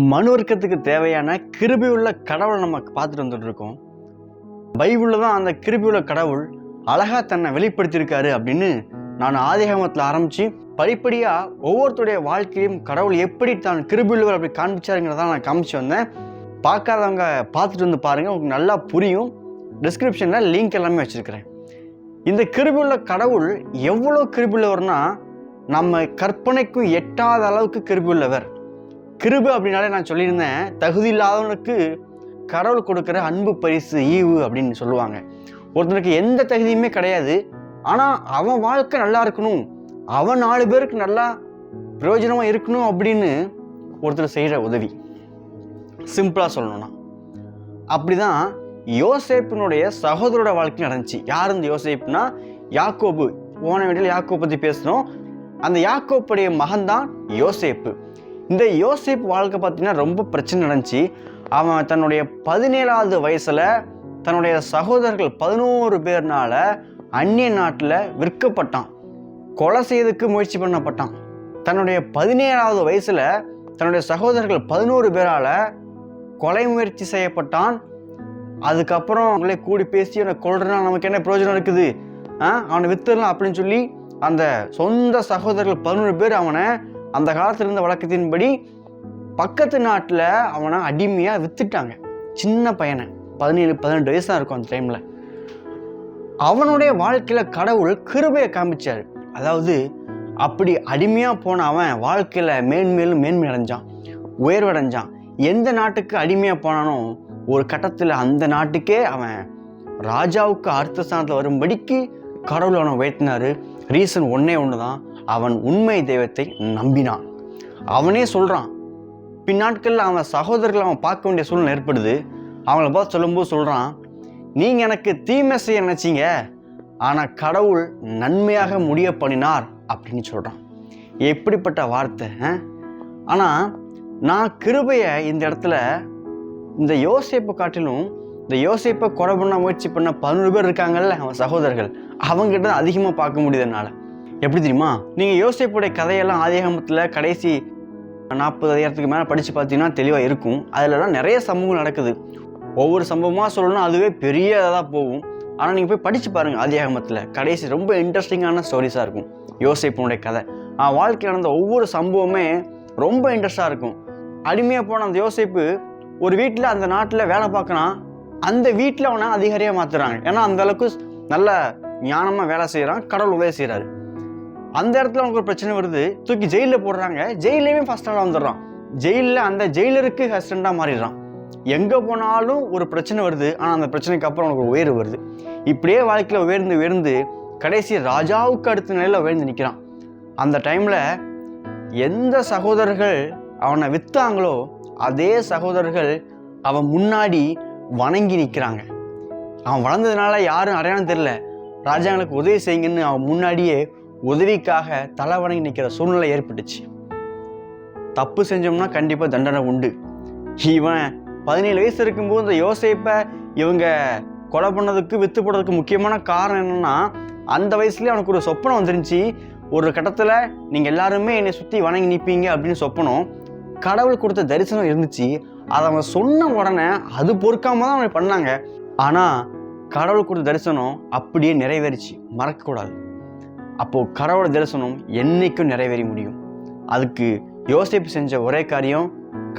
மனு வர்க்கத்துக்கு தேவையான கிருபையுள்ள கடவுளை நம்ம பார்த்துட்டு வந்துட்டு இருக்கோம். பைபிளில் தான் அந்த கிருபையுள்ள கடவுள் அழகா தன்னை வெளிப்படுத்தியிருக்காரு அப்படின்னு நான் ஆதிகாமத்தில் ஆரம்பித்து படிப்படியாக ஒவ்வொருத்தருடைய வாழ்க்கையும் கடவுள் எப்படி தான் கிருபையுள்ளவர் அப்படி காண்பிச்சாருங்கிறத நான் காமிச்சு வந்தேன். பார்க்காதவங்க பார்த்துட்டு வந்து பாருங்கள், உங்களுக்கு நல்லா புரியும். டிஸ்கிரிப்ஷனில் லிங்க் எல்லாமே வச்சுருக்கிறேன். இந்த கிருபையுள்ள கடவுள் எவ்வளோ கிருபையுள்ளவர்னா நம்ம கற்பனைக்கும் எட்டாத அளவுக்கு கிருபையுள்ளவர். கிருபை அப்படின்னாலே நான் சொல்லியிருந்தேன், தகுதி இல்லாதவனுக்கு கடவுள் கொடுக்குற அன்பு பரிசு ஈவு அப்படின்னு சொல்லுவாங்க. ஒருத்தனுக்கு எந்த தகுதியுமே கிடையாது, ஆனால் அவன் வாழ்க்கை நல்லா இருக்கணும், அவன் 4 பேருக்கு நல்லா பிரயோஜனமாக இருக்கணும் அப்படின்னு ஒருத்தர் செய்கிற உதவி. சிம்பிளாக சொல்லணும்னா அப்படிதான் யோசேப்பினுடைய சகோதரோட வாழ்க்கை நடந்துச்சு. யார் இந்த யோசேப்னா? யாக்கோபு. போன வீட்டில் யாக்கோப் பற்றி பேசணும். அந்த யாக்கோப்புடைய மகன்தான் யோசேப்பு. இந்த யோசேப் வாழ்க்கை பார்த்தீங்கன்னா ரொம்ப பிரச்சனை நடந்துச்சு. அவன் தன்னுடைய 17வது வயசில் தன்னுடைய சகோதரர்கள் 11 பேர்னால அந்நிய நாட்டில் விற்கப்பட்டான், கொலை செய்யறதுக்கு முயற்சி பண்ணப்பட்டான். தன்னுடைய 17வது வயசில் தன்னுடைய சகோதரர்கள் 11 பேரால் கொலை முயற்சி செய்யப்பட்டான். அதுக்கப்புறம் அவங்களே கூடி பேசி அவனை கொல்றதுனால நமக்கு என்ன பிரயோஜனம் இருக்குது, அவனை வித்துடலாம் அப்படின்னு சொல்லி அந்த சொந்த சகோதரர்கள் 11 பேர் அவனை அந்த காலத்தில் இருந்த வழக்கத்தின்படி பக்கத்து நாட்டில் அவனை அடிமையாக வித்துட்டாங்க. சின்ன பையனை 17-18 வயசு தான் இருக்கும் அந்த டைமில். அவனுடைய வாழ்க்கையில் கடவுள் கிருபையை காமிச்சார். அதாவது அப்படி அடிமையாக போன அவன் வாழ்க்கையில் மேன்மேலும் மேன்மை அடைஞ்சான், உயர்வடைஞ்சான். எந்த நாட்டுக்கு அடிமையாக போனானோ ஒரு கட்டத்தில் அந்த நாட்டுக்கே அவன் ராஜாவுக்கு அடுத்த ஸ்தானத்தில் வரும்படிக்கு கடவுள் அவனை உயர்த்தினார். ரீசன் ஒன்றே ஒன்று தான், அவன் உண்மை தெய்வத்தை நம்பினான். அவனே சொல்கிறான், பின்னாட்களில் அவன் சகோதரர்கள் அவன் பார்க்க வேண்டிய சூழ்நிலை ஏற்படுது. அவங்கள பார்த்து சொல்லும்போது சொல்கிறான், நீங்கள் எனக்கு தீமை செய்ய நினச்சிங்க, ஆனால் கடவுள் நன்மையாக முடிய பண்ணினார் அப்படின்னு சொல்கிறான். எப்படிப்பட்ட வார்த்தை! ஆனால் நான் கிருபையை இந்த இடத்துல இந்த யோசேப்பை காட்டிலும் இந்த யோசேப்பை கொலை பண்ண முயற்சி பண்ண 11 பேர் இருக்காங்கல்ல அவன் சகோதரர்கள், அவங்ககிட்ட தான் அதிகமாக பார்க்க முடியுது என்னால். எப்படி தெரியுமா? நீங்கள் யோசேப்புடைய கதையெல்லாம் ஆதிகாமத்தில் கடைசி 40 அதிகாரத்துக்கு மேலே படித்து பார்த்தீங்கன்னா தெளிவாக இருக்கும். அதிலலாம் நிறைய சம்பவங்கள் நடக்குது. ஒவ்வொரு சம்பவமாக சொல்லணும்னா அதுவே பெரிய இதாக போகும். ஆனால் நீங்கள் போய் படித்து பாருங்கள், ஆதிகாமத்தில் கடைசி ரொம்ப இன்ட்ரெஸ்டிங்கான ஸ்டோரிஸாக இருக்கும் யோசேப்புடைய கதை. வாழ்க்கையில் நடந்த ஒவ்வொரு சம்பவமே ரொம்ப இன்ட்ரெஸ்டாக இருக்கும். அடிமையாக போன அந்த யோசேப்பு ஒரு வீட்டில் அந்த நாட்டில் வேலை பார்க்கறான். அந்த வீட்டில் அவனை அதிகாரியாக மாற்றுறாங்க. ஏன்னா அந்த அளவுக்கு நல்ல ஞானமாக வேலை செய்கிறான், கடவுள் உதவி செய்கிறாரு. அந்த இடத்துல அவனுக்கு ஒரு பிரச்சனை வருது, தூக்கி ஜெயிலில் போடுறாங்க. ஜெயிலையுமே ஃபர்ஸ்ட் ஆளாக வந்துடுறான். ஜெயிலில் அந்த ஜெயிலருக்கு ஹஸ்பண்டாக மாறிடுறான். எங்கே போனாலும் ஒரு பிரச்சனை வருது, ஆனால் அந்த பிரச்சனைக்கு அப்புறம் அவனுக்கு ஒரு உயர்வு வருது. இப்படியே வாழ்க்கையில் உயர்ந்து கடைசி ராஜாவுக்கு அடுத்த நிலையில் உயர்ந்து நிற்கிறான். அந்த டைமில் எந்த சகோதரர்கள் அவனை விற்றாங்களோ அதே சகோதரர்கள் அவன் முன்னாடி வணங்கி நிற்கிறாங்க. அவன் வளர்ந்ததுனால யாரும் அடையாளம் தெரியல. ராஜாங்களுக்கு உதவி செய்யுங்கன்னு அவன் முன்னாடியே உதவிக்காக தலை வணங்கி நிற்கிற சூழ்நிலை ஏற்பட்டுச்சு. தப்பு செஞ்சோம்னா கண்டிப்பாக தண்டனை உண்டு. இவன் 17 வயசு இருக்கும்போது இந்த யோசேப்பை இவங்க கொலை பண்ணதுக்கு வித்து போடுறதுக்கு முக்கியமான காரணம் என்னன்னா, அந்த வயசுலேயே அவனுக்கு ஒரு சொப்பனம் வந்துருந்துச்சு. ஒரு கட்டத்தில் நீங்கள் எல்லாருமே என்னை சுற்றி வணங்கி நிற்பீங்க அப்படின்னு சொப்பனம், கடவுள் கொடுத்த தரிசனம் இருந்துச்சு. அதை அவன் சொன்ன உடனே அது பொறுக்காம தான் அவனை பண்ணாங்க. ஆனால் கடவுள் கொடுத்த தரிசனம் அப்படியே நிறைவேறிச்சு, மறக்கக்கூடாது. அப்போது கடவுள் தரிசனம் என்னைக்கும் நிறைவேறி முடியும். அதுக்கு யோசேப்பு செஞ்ச ஒரே காரியம்,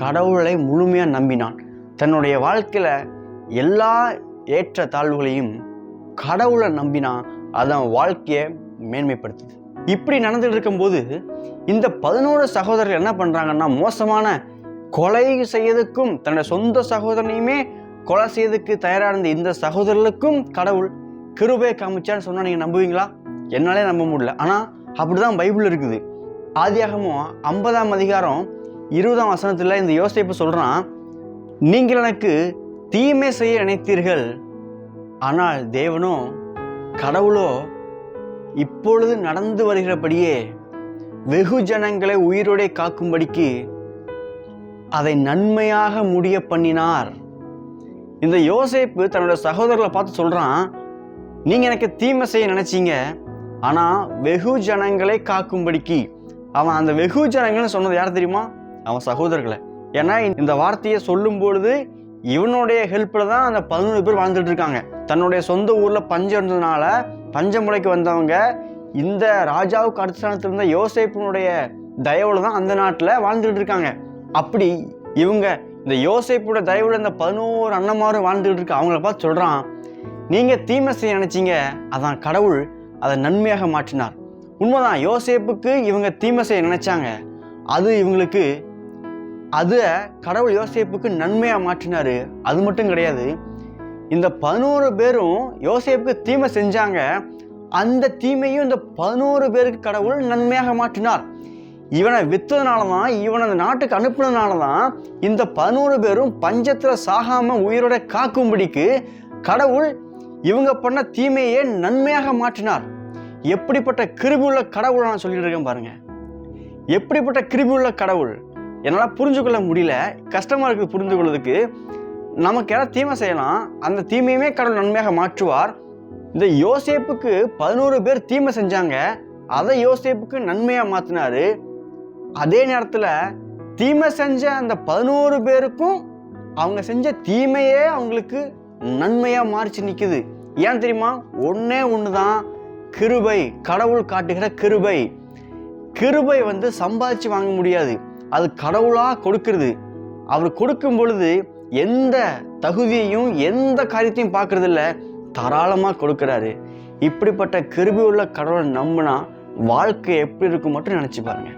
கடவுளை முழுமையாக நம்பினான். தன்னுடைய வாழ்க்கையில் எல்லா ஏற்ற தாழ்வுகளையும் கடவுளை நம்பினான். அதான் வாழ்க்கையை மேன்மைப்படுத்துது. இப்படி நடந்துட்டு இருக்கும்போது இந்த 11 சகோதரர்கள் என்ன பண்ணுறாங்கன்னா, மோசமான கொலை செய்யறதுக்கும் தன்னுடைய சொந்த சகோதரனையுமே கொலை செய்யறதுக்கு தயாராக இருந்த இந்த சகோதரர்களுக்கும் கடவுள் கிருபையை காமிச்சான்னு சொன்னால் நீங்கள் நம்புவீங்களா? என்னாலே நம்ப முடியல. ஆனால் அப்படிதான் பைபிள் இருக்குது. ஆதியாகமம் 50ஆம் அதிகாரம் 20ஆம் வசனத்தில் இந்த யோசேப்பு சொல்கிறான், நீங்கள் எனக்கு தீமை செய்ய நினைத்தீர்கள், ஆனால் தேவனோ கடவுளோ இப்பொழுது நடந்து வருகிறபடியே வெகு ஜனங்களை உயிரோடே காக்கும்படிக்கு அதை நன்மையாக முடிய பண்ணினார். இந்த யோசேப்பு தன்னோட சகோதரர்களை பார்த்து சொல்கிறான், நீங்கள் எனக்கு தீமை செய்ய நினைச்சீங்க, ஆனால் வெகு ஜனங்களை காக்கும்படிக்கு. அவன் அந்த வெகு ஜனங்கள்னு சொன்னது யார் தெரியுமா? அவன் சகோதரர்களை. ஏன்னா இந்த வார்த்தையை சொல்லும் பொழுது இவனுடைய ஹெல்ப்பில் தான் அந்த 11 பேர் வாழ்ந்துட்டு இருக்காங்க. தன்னுடைய சொந்த ஊரில் பஞ்சம் இருந்ததுனால பஞ்சமுறைக்கு வந்தவங்க இந்த ராஜாவுக்கு அடுத்த ஸ்தானத்தில் இருந்த யோசேப்பினுடைய தயவுல தான் அந்த நாட்டில் வாழ்ந்துட்டு இருக்காங்க. அப்படி இவங்க இந்த யோசேப்போட தயவுல இந்த 11 அண்ணன்மாரும் வாழ்ந்துட்டு இருக்க அவங்கள பார்த்து சொல்கிறான், நீங்கள் தீமை செய்ய நினைச்சீங்க, அதான் கடவுள் அதை நன்மையாக மாற்றினார். உண்மைதான், யோசேப்புக்கு இவங்க தீமை செய்ய நினைச்சாங்க, அது இவங்களுக்கு கடவுள் யோசேப்புக்கு நன்மையாக மாற்றினாரு. அது மட்டும் கிடையாது, இந்த 11 பேரும் யோசேப்புக்கு தீமை செஞ்சாங்க, அந்த தீமையும் இந்த 11 பேருக்கு கடவுள் நன்மையாக மாற்றினார். இவனை வித்ததுனால தான், இவனை அந்த நாட்டுக்கு அனுப்புனதுனால தான் இந்த 11 பேரும் பஞ்சத்தில் சாகாம உயிரோட காக்கும்படிக்கு கடவுள் இவங்க பண்ண தீமையே நன்மையாக மாற்றினார். எப்படிப்பட்ட கிருபையுள்ள கடவுள் நான் சொல்லிட்டு இருக்கேன் பாருங்க. எப்படிப்பட்ட கிருபையுள்ள கடவுள் என்னால் புரிஞ்சுக்கொள்ள முடியல, கஷ்டமாக இருக்குது புரிந்து கொள்வதுக்கு. நமக்கு யாராவது தீமை செய்யலாம், அந்த தீமையுமே கடவுள் நன்மையாக மாற்றுவார். இந்த யோசேப்புக்கு 11 பேர் தீமை செஞ்சாங்க, அதை யோசேப்புக்கு நன்மையாக மாற்றினாரு. அதே நேரத்தில் தீமை செஞ்ச அந்த 11 பேருக்கும் அவங்க செஞ்ச தீமையே அவங்களுக்கு நன்மையாக மாறிச்சு நிற்குது. ஏன் தெரியுமா? ஒன்னே ஒன்று தான், கிருபை. கடவுள் காட்டுகிற கிருபை. கிருபை சம்பாதிச்சு வாங்க முடியாது, அது கடவுளாக கொடுக்கிறது. அவர் கொடுக்கும் பொழுது எந்த தகுதியையும் எந்த காரியத்தையும் பார்க்கறது இல்லை, தாராளமாக கொடுக்குறாரு. இப்படிப்பட்ட கிருபை உள்ள கடவுளை நம்பினா வாழ்க்கை எப்படி இருக்கும் மட்டும் நினச்சி பாருங்க.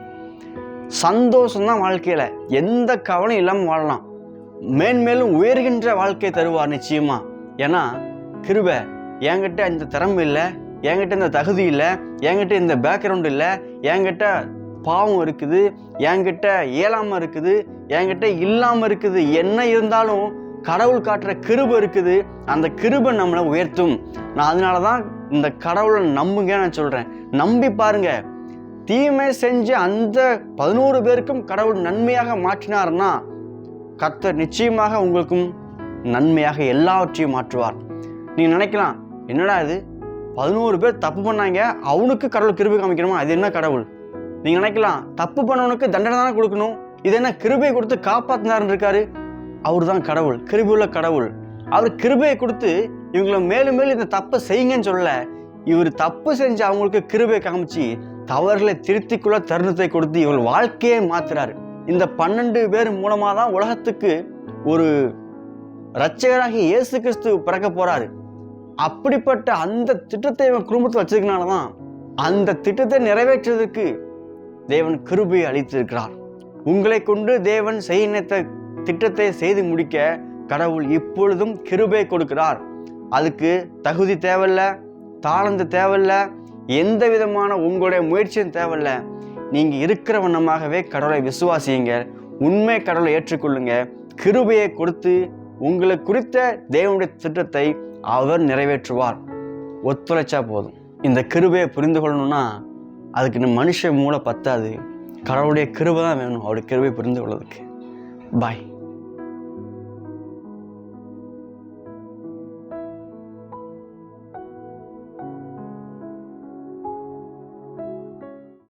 சந்தோஷம்தான் வாழ்க்கையில், எந்த கவலையும் இல்லாமல் வாழலாம். மேன்மேலும் உயர்கின்ற வாழ்க்கையை தருவார் நிச்சயமா. ஏன்னா கிருபை. என்கிட்ட இந்த திறமை இல்லை, என்கிட்ட இந்த தகுதி இல்லை, என்கிட்ட இந்த பேக்ரவுண்ட் இல்லை, என்கிட்ட பாவம் இருக்குது, என்கிட்ட இயலாமல் இருக்குது, என்கிட்ட இல்லாமல் இருக்குது, என்ன இருந்தாலும் கடவுள் காட்டுற கிருபை இருக்குது. அந்த கிருபை நம்மளை உயர்த்தும். நான் அதனால தான் இந்த கடவுளை நம்புங்க நான் சொல்கிறேன். நம்பி பாருங்க. தீமை செஞ்ச அந்த 11 பேருக்கும் கடவுள் நன்மையாக மாற்றினார்னா கர்த்தர் நிச்சயமாக உங்களுக்கும் நன்மையாக எல்லாவற்றையும் மாற்றுவார். நீங்கள் நினைக்கலாம், என்னடா இது 11 பேர் தப்பு பண்ணாங்க, அவனுக்கு கடவுள் கிருபை காமிக்கணுமா? அது என்ன கடவுள்? நீங்கள் நினைக்கலாம், தப்பு பண்ணவனுக்கு தண்டனை தானே கொடுக்கணும், இது என்ன கிருபை கொடுத்து காப்பாற்றினாருன்னு இருக்காரு? அவர் தான் கடவுள், கிருபையுள்ள கடவுள். அவர் கிருபையை கொடுத்து இவங்களை மேலும் மேலும் இந்த தப்பை செய்யுங்கன்னு சொல்ல, இவர் தப்பு செஞ்சு அவங்களுக்கு கிருபை காமிச்சு தவறுகளை திருத்திக்குள்ள தருணத்தை கொடுத்து இவர்கள் வாழ்க்கையை மாத்துறாரு. இந்த 12 பேர் மூலமாக தான் உலகத்துக்கு ஒரு இரட்சகராகி இயேசு கிறிஸ்து பிறக்க போறாரு. அப்படிப்பட்ட அந்த திட்டத்தை இவன் குடும்பத்தில் வச்சிருக்கனாலதான் அந்த திட்டத்தை நிறைவேற்றுவதற்கு தேவன் கிருபையை அளித்திருக்கிறார். உங்களை கொண்டு தேவன் செய்ய நினைத்த திட்டத்தை செய்து முடிக்க கடவுள் இப்பொழுதும் கிருபை கொடுக்கிறார். அதுக்கு தகுதி தேவையில்லை, தாளந்து தேவையில்லை, எந்த விதமான உங்களுடைய முயற்சியும் தேவையில்லை. நீங்க இருக்கிற வண்ணமாகவே கடவுளை விசுவாசியுங்க, உண்மை கடவுளை ஏற்றுக்கொள்ளுங்க. கிருபையை கொடுத்து உங்களுக்கு குறித்த தேவனுடைய திட்டத்தை அவர் நிறைவேற்றுவார். ஒத்துழைச்சா போதும். இந்த கிருபையை புரிந்து கொள்ளணும்னா அதுக்கு மனுஷ மூளை பத்தாது, கடவுளுடைய கிருபை தான் வேணும் அவருடைய கிருபையை புரிந்து கொள்வதற்கு. பாய்.